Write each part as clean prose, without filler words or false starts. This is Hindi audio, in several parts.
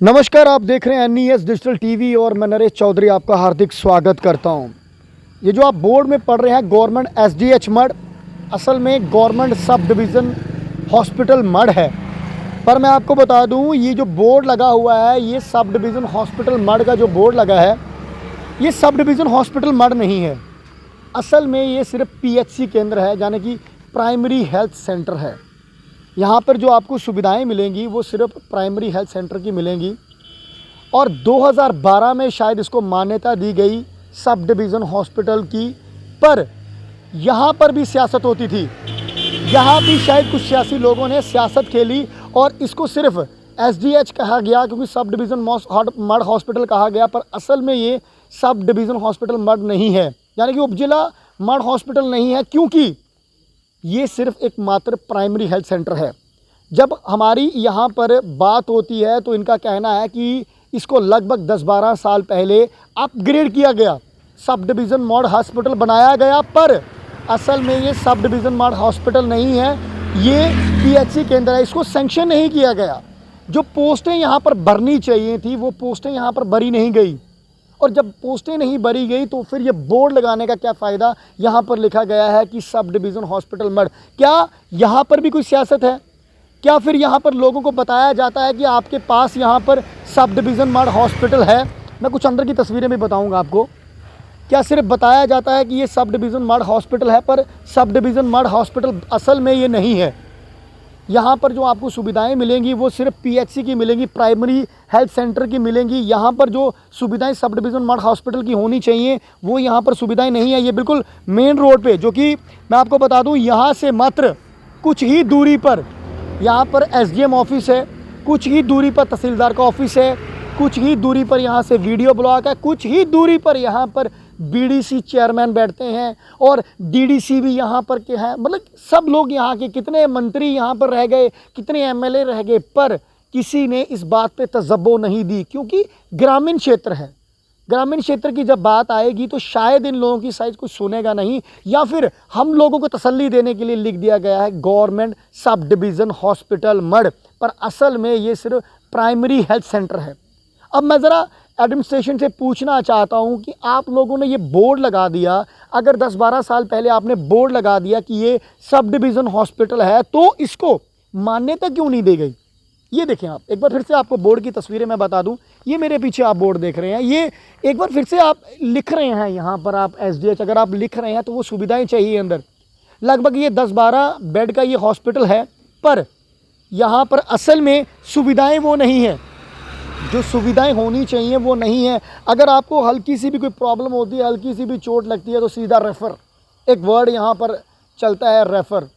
नमस्कार, आप देख रहे हैं NES डिजिटल टीवी और मैं नरेश चौधरी आपका हार्दिक स्वागत करता हूं। ये जो आप बोर्ड में पढ़ रहे हैं गवर्नमेंट SDH मड, असल में government sub division hospital mud है। पर मैं आपको बता दूं, ये जो बोर्ड लगा हुआ है, ये सब डिवीज़न हॉस्पिटल मड का जो बोर्ड लगा है, ये सब डिवीज़न हॉस्पिटल मड नहीं है। असल में ये सिर्फ PHC केंद्र है, यानी कि प्राइमरी हेल्थ सेंटर है। यहाँ पर जो आपको सुविधाएं मिलेंगी वो सिर्फ प्राइमरी हेल्थ सेंटर की मिलेंगी। और 2012 में शायद इसको मान्यता दी गई सब डिवीज़न हॉस्पिटल की, पर यहाँ पर भी सियासत होती थी। यहाँ भी शायद कुछ सियासी लोगों ने सियासत खेली और इसको सिर्फ SDH कहा गया, क्योंकि सब डिवीज़न मड हॉस्पिटल कहा गया। पर असल में ये सब डिवीज़न हॉस्पिटल मड नहीं है, यानी कि उपजिला मड हॉस्पिटल नहीं है, क्योंकि ये सिर्फ एक मात्र प्राइमरी हेल्थ सेंटर है। जब हमारी यहाँ पर बात होती है तो इनका कहना है कि इसको लगभग 10-12 साल पहले अपग्रेड किया गया, सब डिवीज़न मड हॉस्पिटल बनाया गया। पर असल में ये सब डिवीज़न मड हॉस्पिटल नहीं है, ये PHC केंद्र है। इसको सेंक्शन नहीं किया गया। जो पोस्टें यहाँ पर भरनी चाहिए थी वो पोस्टें यहाँ पर भरी नहीं गई, और जब पोस्टें नहीं भरी गई तो फिर ये बोर्ड लगाने का क्या फ़ायदा। यहाँ पर लिखा गया है कि सब डिवीज़न हॉस्पिटल मड। क्या यहाँ पर भी कोई सियासत है? क्या फिर यहाँ पर लोगों को बताया जाता है कि आपके पास यहाँ पर सब डिवीज़न मड हॉस्पिटल है? मैं कुछ अंदर की तस्वीरें भी बताऊँगा आपको। क्या सिर्फ बताया जाता है कि ये सब डिवीज़न मड हॉस्पिटल है, पर सब डिवीज़न मड हॉस्पिटल असल में ये नहीं है। यहाँ पर जो आपको सुविधाएं मिलेंगी वो सिर्फ PHC की मिलेंगी, प्राइमरी हेल्थ सेंटर की मिलेंगी। यहाँ पर जो सुविधाएं सब डिवीज़न मड हॉस्पिटल की होनी चाहिए वो यहाँ पर सुविधाएं नहीं है। ये बिल्कुल मेन रोड पे, जो कि मैं आपको बता दूँ, यहाँ से मात्र कुछ ही दूरी पर यहाँ पर SDM ऑफिस है, कुछ ही दूरी पर तहसीलदार का ऑफिस है, कुछ ही दूरी पर यहाँ से वीडियो ब्लॉक है, कुछ ही दूरी पर यहाँ पर BDC चेयरमैन बैठते हैं और DDC भी यहाँ पर के हैं। मतलब सब लोग यहाँ के, कितने मंत्री यहाँ पर रह गए, कितने MLA रह गए, पर किसी ने इस बात पे तजब्बो नहीं दी, क्योंकि ग्रामीण क्षेत्र है। ग्रामीण क्षेत्र की जब बात आएगी तो शायद इन लोगों की साइज कुछ सुनेगा नहीं, या फिर हम लोगों को तसल्ली देने के लिए लिख दिया गया है government sub division hospital mud, पर असल में ये सिर्फ प्राइमरी हेल्थ सेंटर है। अब मैं ज़रा एडमिनिस्ट्रेशन से पूछना चाहता हूँ कि आप लोगों ने ये बोर्ड लगा दिया, अगर 10-12 साल पहले आपने बोर्ड लगा दिया कि ये सब डिवीज़न हॉस्पिटल है, तो इसको मान्यता क्यों नहीं दी गई? ये देखें आप, एक बार फिर से आपको बोर्ड की तस्वीरें मैं बता दूं। ये मेरे पीछे आप बोर्ड देख रहे हैं, ये एक बार फिर से आप लिख रहे हैं यहाँ पर आप SDH, अगर आप लिख रहे हैं तो वो सुविधाएं चाहिए अंदर। लगभग ये 10-12 बेड का ये हॉस्पिटल है, पर यहाँ पर असल में सुविधाएं वो नहीं है, जो सुविधाएं होनी चाहिए वो नहीं है। अगर आपको हल्की सी भी कोई प्रॉब्लम होती है, हल्की सी भी चोट लगती है, तो सीधा रेफ़र, एक वर्ड यहाँ पर चलता है रेफ़र,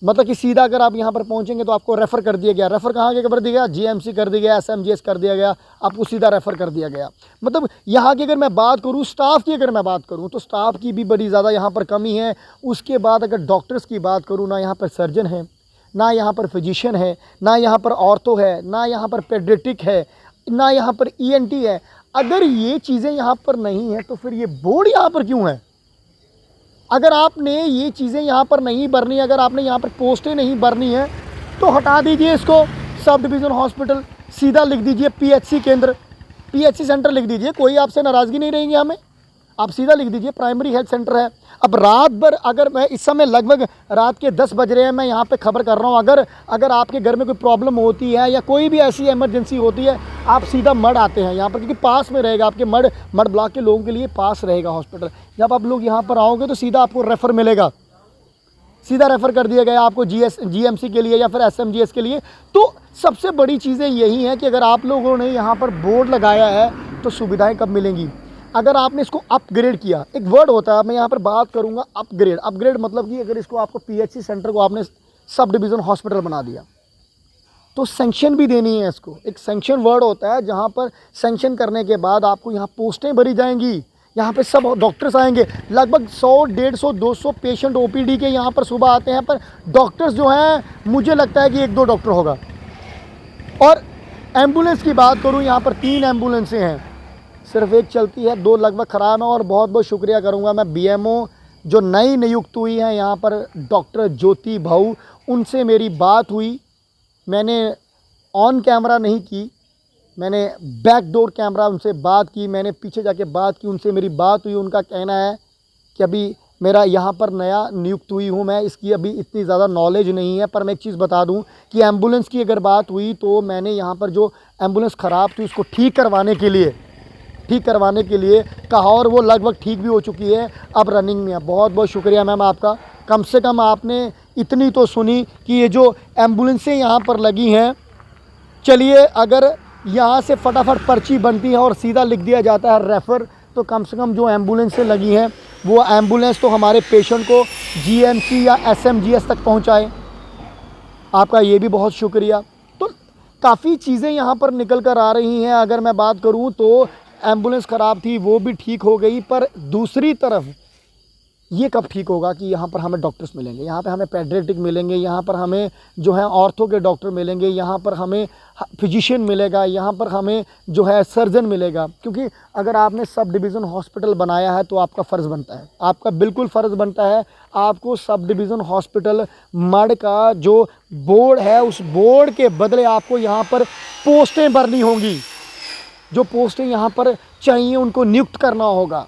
मतलब कि सीधा अगर आप यहाँ पर पहुँचेंगे तो आपको रेफ़र कर दिया गया। रेफ़र कहाँ के कर दिया गया? GMC कर दिया गया, SMGS कर दिया गया, आपको सीधा रेफ़र कर दिया गया। मतलब यहाँ की अगर मैं बात करूँ, स्टाफ की अगर मैं बात करूँ, तो स्टाफ की भी बड़ी ज़्यादा यहाँ पर कमी है। उसके बाद अगर डॉक्टर्स की बात करूँ, ना यहाँ पर सर्जन है, ना यहाँ पर फिजिशियन है, ना यहाँ पर ऑर्थो है, ना यहाँ पर पेडियाट्रिक है, ना यहाँ पर ENT है। अगर ये चीज़ें यहाँ पर नहीं है तो फिर ये बोर्ड यहाँ पर क्यों है? अगर आपने ये चीज़ें यहाँ पर नहीं भरनी, अगर आपने यहाँ पर पोस्टें नहीं भरनी है, तो हटा दीजिए इसको सब डिवीज़न हॉस्पिटल, सीधा लिख दीजिए PHC केंद्र, PHC सेंटर लिख दीजिए। कोई आपसे नाराज़गी नहीं रहेंगी हमें, आप सीधा लिख दीजिए प्राइमरी हेल्थ सेंटर है। अब रात भर, अगर मैं इस समय लगभग रात के 10 बज रहे हैं, मैं यहाँ पे खबर कर रहा हूँ, अगर आपके घर में कोई प्रॉब्लम होती है या कोई भी ऐसी इमरजेंसी होती है, आप सीधा मड आते हैं यहाँ पर, क्योंकि पास में रहेगा आपके मड ब्लॉक के लोगों के लिए पास रहेगा हॉस्पिटल। जब आप लोग यहाँ पर आओगे तो सीधा आपको रेफ़र मिलेगा, सीधा रेफ़र कर दिया गया आपको GMC के लिए या फिर SMGS के लिए। तो सबसे बड़ी चीज़ें यही हैं कि अगर आप लोगों ने यहाँ पर बोर्ड लगाया है तो सुविधाएँ कब मिलेंगी? अगर आपने इसको अपग्रेड किया, एक वर्ड होता है, मैं यहाँ पर बात करूँगा अपग्रेड। अपग्रेड मतलब कि अगर इसको आपको PHC सेंटर को आपने सब डिवीज़न हॉस्पिटल बना दिया, तो सेंक्शन भी देनी है इसको। एक सेंक्शन वर्ड होता है, जहाँ पर सेंक्शन करने के बाद आपको यहाँ पोस्टें भरी जाएंगी, यहाँ पे सब डॉक्टर्स आएंगे। लगभग 100, 150, 200 पेशेंट OPD के यहाँ पर सुबह आते हैं, पर डॉक्टर्स जो हैं, मुझे लगता है कि 1-2 डॉक्टर होगा। और एम्बुलेंस की बात करूँ, यहाँ पर 3 एम्बुलेंसें हैं, सिर्फ एक चलती है, 2 लगभग ख़राब हैं। और बहुत बहुत शुक्रिया करूँगा मैं BMO जो नई नियुक्त हुई हैं यहाँ पर, डॉक्टर ज्योति भाऊ, उनसे मेरी बात हुई। मैंने ऑन कैमरा नहीं की, मैंने बैक डोर कैमरा उनसे बात की, मैंने पीछे जाके बात की, उनसे मेरी बात हुई। उनका कहना है कि अभी मेरा यहाँ पर नया नियुक्त हुई हूँ मैं, इसकी अभी इतनी ज़्यादा नॉलेज नहीं है। पर मैं एक चीज़ बता दूँ कि एम्बुलेंस की अगर बात हुई तो मैंने यहाँ पर जो एम्बुलेंस ख़राब थी उसको ठीक करवाने के लिए कहा, और वो लगभग ठीक भी हो चुकी है, अब रनिंग में है। बहुत बहुत शुक्रिया मैम आपका। कम से कम आपने इतनी तो सुनी कि ये जो एम्बुलेंसें यहाँ पर लगी हैं, चलिए अगर यहाँ से फटाफट पर्ची बनती है और सीधा लिख दिया जाता है रेफ़र, तो कम से कम जो एम्बुलेंसें लगी हैं वो एम्बुलेंस तो हमारे पेशेंट को जीएमसी या एसएमजीएस तक पहुँचाए। आपका ये भी बहुत शुक्रिया। तो काफ़ी चीज़ें यहाँ पर निकल कर आ रही हैं। अगर मैं बात करूँ तो एम्बुलेंस ख़राब थी, वो भी ठीक हो गई, पर दूसरी तरफ ये कब ठीक होगा कि यहाँ पर हमें डॉक्टर्स मिलेंगे, यहाँ पे हमें पेडियाट्रिक मिलेंगे, यहाँ पर हमें जो है ऑर्थो के डॉक्टर मिलेंगे, यहाँ पर हमें फिजिशियन मिलेगा, यहाँ पर हमें जो है सर्जन मिलेगा। क्योंकि अगर आपने सब डिवीज़न हॉस्पिटल बनाया है तो आपका फ़र्ज़ बनता है, आपका बिल्कुल फ़र्ज़ बनता है, आपको सब डिवीज़न हॉस्पिटल मड का जो बोर्ड है उस बोर्ड के बदले आपको यहाँ पर पोस्टें भरनी होंगी। जो पोस्टें यहाँ पर चाहिए उनको नियुक्त करना होगा,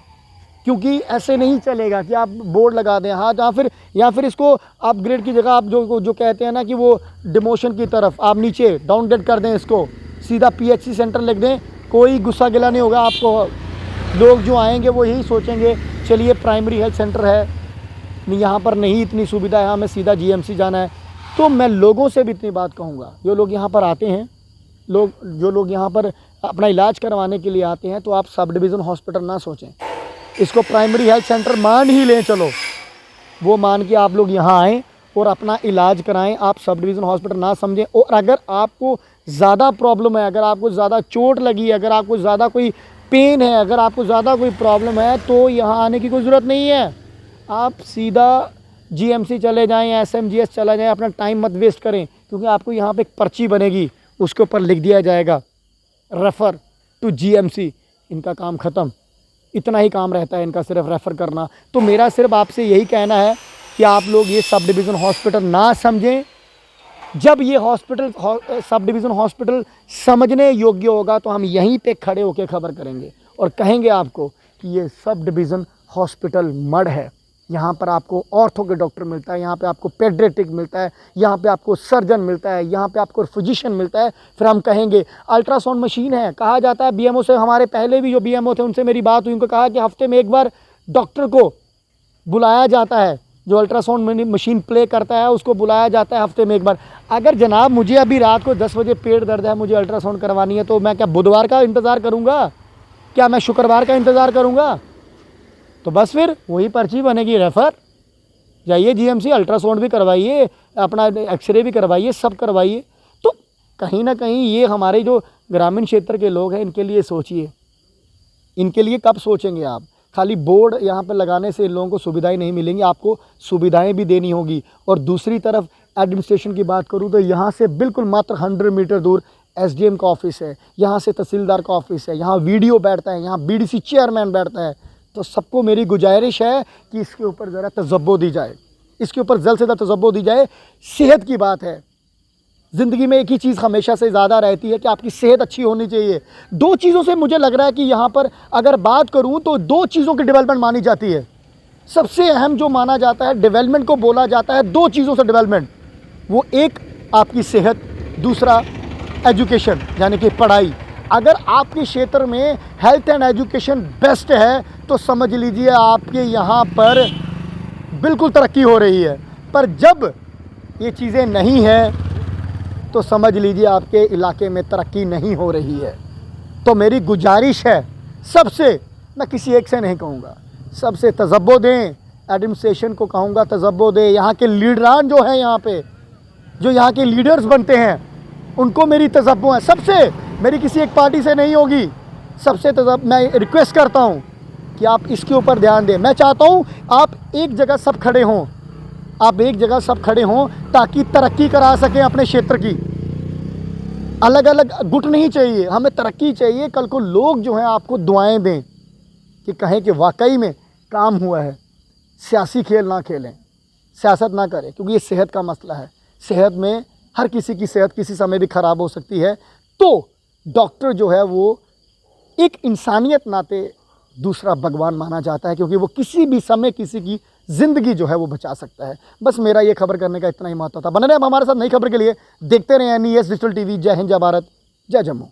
क्योंकि ऐसे नहीं चलेगा कि आप बोर्ड लगा दें हाँ, या फिर इसको अपग्रेड की जगह आप जो कहते हैं ना कि वो डिमोशन की तरफ आप नीचे डाउनग्रेड कर दें, इसको सीधा पीएचसी सेंटर लिख दें, कोई गुस्सा गिला नहीं होगा आपको। लोग जो आएंगे वो यही सोचेंगे चलिए प्राइमरी हेल्थ सेंटर है, यहाँ पर नहीं इतनी सुविधा है, हमें सीधा जीएमसी जाना है। तो मैं लोगों से भी इतनी बात कहूँगा, जो लोग यहाँ पर आते हैं, जो लोग यहाँ पर अपना इलाज करवाने के लिए आते हैं, तो आप सब डिवीज़न हॉस्पिटल ना सोचें, इसको प्राइमरी हेल्थ सेंटर मान ही लें। चलो वो मान के आप लोग यहाँ आएँ और अपना इलाज कराएं, आप सब डिवीज़न हॉस्पिटल ना समझें। और अगर आपको ज़्यादा प्रॉब्लम है, अगर आपको ज़्यादा चोट लगी है, अगर आपको ज़्यादा कोई पेन है, अगर आपको ज़्यादा कोई प्रॉब्लम है, तो यहाँ आने की कोई ज़रूरत नहीं है। आप सीधा जीएमसी चले जाएँ या एसएमजीएस चला जाएँ, अपना टाइम मत वेस्ट करें, क्योंकि आपको यहाँ पर एक पर्ची बनेगी, उसके ऊपर लिख दिया जाएगा रेफ़र टू जीएमसी, इनका काम ख़त्म। इतना ही काम रहता है इनका, सिर्फ रेफ़र करना। तो मेरा सिर्फ आपसे यही कहना है कि आप लोग ये सब डिवीज़न हॉस्पिटल ना समझें। जब ये सब डिवीज़न हॉस्पिटल समझने योग्य होगा तो हम यहीं पे खड़े होकर खबर करेंगे और कहेंगे आपको कि ये सब डिवीज़न हॉस्पिटल मड है। यहाँ पर आपको ऑर्थो के डॉक्टर मिलता है, यहाँ पे आपको पेडियाट्रिक मिलता है, यहाँ पे आपको सर्जन मिलता है, यहाँ पे आपको फिजिशियन मिलता है। फिर हम कहेंगे अल्ट्रासाउंड मशीन है, कहा जाता है बीएमओ से, हमारे पहले भी जो बीएमओ थे उनसे मेरी बात हुई, उनको कहा कि हफ्ते में एक बार डॉक्टर को बुलाया जाता है, जो अल्ट्रासाउंड मशीन प्ले करता है उसको बुलाया जाता है हफ्ते में एक बार। अगर जनाब मुझे अभी रात को 10 बजे पेट दर्द है, मुझे अल्ट्रासाउंड करवानी है, तो मैं क्या बुधवार का इंतज़ार करूँगा, क्या मैं शुक्रवार का इंतज़ार करूँगा? तो बस फिर वही पर्ची बनेगी, रेफ़र, जाइए जीएमसी, अल्ट्रासाउंड भी करवाइए, अपना एक्सरे भी करवाइए, सब करवाइए। तो कहीं ना कहीं ये हमारे जो ग्रामीण क्षेत्र के लोग हैं इनके लिए सोचिए, इनके लिए कब सोचेंगे आप? खाली बोर्ड यहाँ पर लगाने से इन लोगों को सुविधाएं नहीं मिलेंगी, आपको सुविधाएं भी देनी होगी। और दूसरी तरफ एडमिनिस्ट्रेशन की बात करूँ तो यहाँ से बिल्कुल मात्र 100 मीटर दूर एसडीएम का ऑफिस है, यहाँ से तहसीलदार का ऑफिस है, यहाँ वीडियो बैठता है, यहाँ बीडीसी चेयरमैन बैठता है। तो सबको मेरी गुजारिश है कि इसके ऊपर ज़रा तजब्बो दी जाए, इसके ऊपर जल्द से जल्द तजब्बो दी जाए। सेहत की बात है, ज़िंदगी में एक ही चीज़ हमेशा से ज़्यादा रहती है कि आपकी सेहत अच्छी होनी चाहिए। 2 चीज़ों से मुझे लग रहा है कि यहाँ पर अगर बात करूँ तो 2 चीज़ों की डेवलपमेंट मानी जाती है। सबसे अहम जो माना जाता है, डेवलपमेंट को बोला जाता है 2 चीज़ों से डेवलपमेंट, वो एक आपकी सेहत, दूसरा एजुकेशन यानी कि पढ़ाई। अगर आपके क्षेत्र में हेल्थ एंड एजुकेशन बेस्ट है तो समझ लीजिए आपके यहाँ पर बिल्कुल तरक्की हो रही है। पर जब ये चीज़ें नहीं हैं तो समझ लीजिए आपके इलाके में तरक्की नहीं हो रही है। तो मेरी गुजारिश है सबसे, मैं किसी एक से नहीं कहूँगा, सबसे तजब्बो दें, एडमिनिस्ट्रेशन को कहूँगा तजब्बो दें। यहाँ के लीडरान जो हैं, यहाँ पे जो यहाँ के लीडर्स बनते हैं उनको मेरी तजब्बो है सबसे, मेरी किसी एक पार्टी से नहीं होगी। सबसे मैं रिक्वेस्ट करता हूँ कि आप इसके ऊपर ध्यान दें। मैं चाहता हूँ आप एक जगह सब खड़े हों, आप एक जगह सब खड़े हों ताकि तरक्की करा सकें अपने क्षेत्र की। अलग अलग गुट नहीं चाहिए, हमें तरक्की चाहिए। कल को लोग जो हैं आपको दुआएं दें कि कहें कि वाकई में काम हुआ है। सियासी खेल ना खेलें, सियासत ना करें, क्योंकि ये सेहत का मसला है। सेहत में हर किसी की सेहत किसी समय भी ख़राब हो सकती है। तो डॉक्टर जो है वो एक इंसानियत नाते दूसरा भगवान माना जाता है, क्योंकि वो किसी भी समय किसी की ज़िंदगी जो है वो बचा सकता है। बस मेरा ये खबर करने का इतना ही महत्व था। बने रहे अब हमारे साथ नई खबर के लिए, देखते रहें NES डिजिटल टीवी। जय हिंद, जय भारत, जय जम्मू।